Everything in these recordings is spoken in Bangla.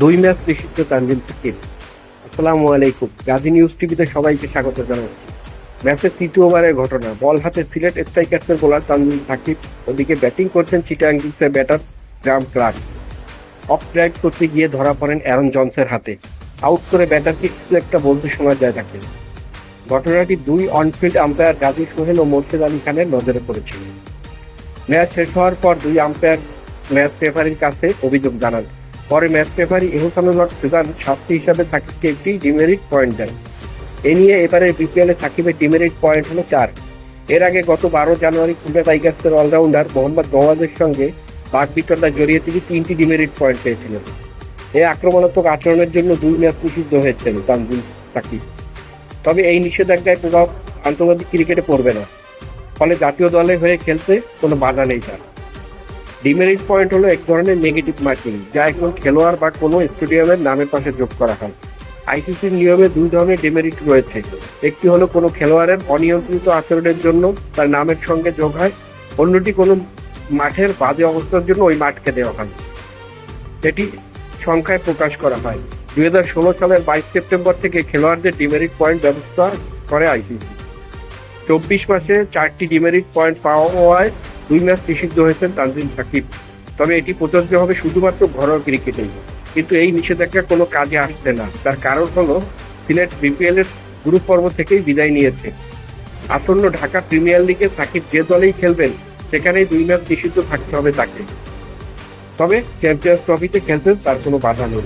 দুই ম্যাচ নিষিদ্ধ তানজিম সাকিব। আসসালামু আলাইকুম, গাজী নিউজ টিভিতে সবাইকে স্বাগত জানাচ্ছি। ম্যাচের তৃতীয় ওভারের ঘটনা। বল হাতে সিলেট স্ট্রাইকার্সের বোলার তানজিম সাকিব, ওদিকে ব্যাটিং করছেন চিটাগাং কিংসের batter Graham Clark. Off drive করতে গিয়ে ধরা পড়েন অ্যারন জনসের হাতে। আউট করে ব্যাটারকে কিছু একটা বলতে শোনা যায় তাকে। ঘটনাটি দুই অনফিল্ড আম্পায়ার গাজী সোহেল ও মোর্শেদ আলী খানের নজরে পড়েছিল। ম্যাচ শেষ হওয়ার পর দুই আম্পায়ার ম্যাচ রেফারির কাছে অভিযোগ জানান। পরে ম্যাচ রেফারি এহসানুল হক সুজান শাস্তি হিসাবে সাকিবকে একটি ডিমেরিট পয়েন্ট দেন। এ নিয়ে এবারে বিপিএল এ সাকিবের ডিমেরিট পয়েন্ট হলো 4। এর আগে গত 12 জানুয়ারি খুলনা টাইগার্সের অলরাউন্ডার মোহাম্মদ নওয়াজের সঙ্গে বাগবিতণ্ডা জড়িয়ে তিনি 3টি ডিমেরিট পয়েন্ট পেয়েছিলেন। এই আক্রমণাত্মক আচরণের জন্য 2 ম্যাচ নিষিদ্ধ হয়েছেন তানজিম সাকিব। তবে এই নিষেধাজ্ঞায় প্রভাব আন্তর্জাতিক ক্রিকেটে পড়বে না, ফলে জাতীয় দলে হয়ে খেলতে কোনো বাধা নেই তার। ডিমেরিট পয়েন্ট হলো এক ধরনের নেগেটিভ মার্কিং, যা একজন খেলোয়াড় বা কোনো স্টেডিয়ামের নামের পাশে যোগ করা হয়। আইসিসির নিয়মে 2 ধরনের ডিমেরিট রয়েছে। একটি হলো কোনো খেলোয়াড়ের অনিয়ন্ত্রিত আচরণের জন্য তার নামের সঙ্গে যোগ হয়, অন্যটি কোনো মাঠের বাজে অবস্থার জন্য ওই মাঠকে দেওয়া হয়। এটি সংখ্যায় প্রকাশ করা হয়। 2016 সালের 22 সেপ্টেম্বর থেকে খেলোয়াড়দের ডিমেরিট পয়েন্ট ব্যবস্থা করে আইসিসি। 24 মাসে 4টি ডিমেরিট পয়েন্ট পাওয়া হওয়ায় 2 ম্যাচ নিষিদ্ধ হয়েছেন তানজিম সাকিব। তবে এটি প্রযোজ্য হবে শুধুমাত্র ঘরোয়া ক্রিকেটেই। কিন্তু এই নিষেধাজ্ঞা কোনো কাজে আসছে না। তার কারণ হলো সিলেট বিপিএল এর গ্রুপ পর্ব থেকেই বিদায় নিয়েছে। আসন্ন ঢাকা প্রিমিয়ার লিগে সাকিব যে দলেই খেলবেন সেখানেই 2 ম্যাচ নিষিদ্ধ থাকতে হবে তাকে। তবে চ্যাম্পিয়ন্স ট্রফিতে খেলতে তার কোনো বাধা নেই।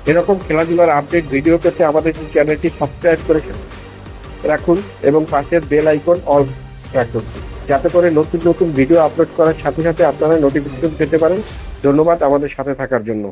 এরকম খেলাধুলার আপডেট ভিডিও পেতে আমাদের চ্যানেলটি সাবস্ক্রাইব করে রাখুন এবং পাশের বেল আইকন অল রাখুন, যাতে করে নতুন নতুন ভিডিও আপলোড করার সাথে সাথে আপনারা নোটিফিকেশন পেতে পারেন। ধন্যবাদ আমাদের সাথে থাকার জন্য।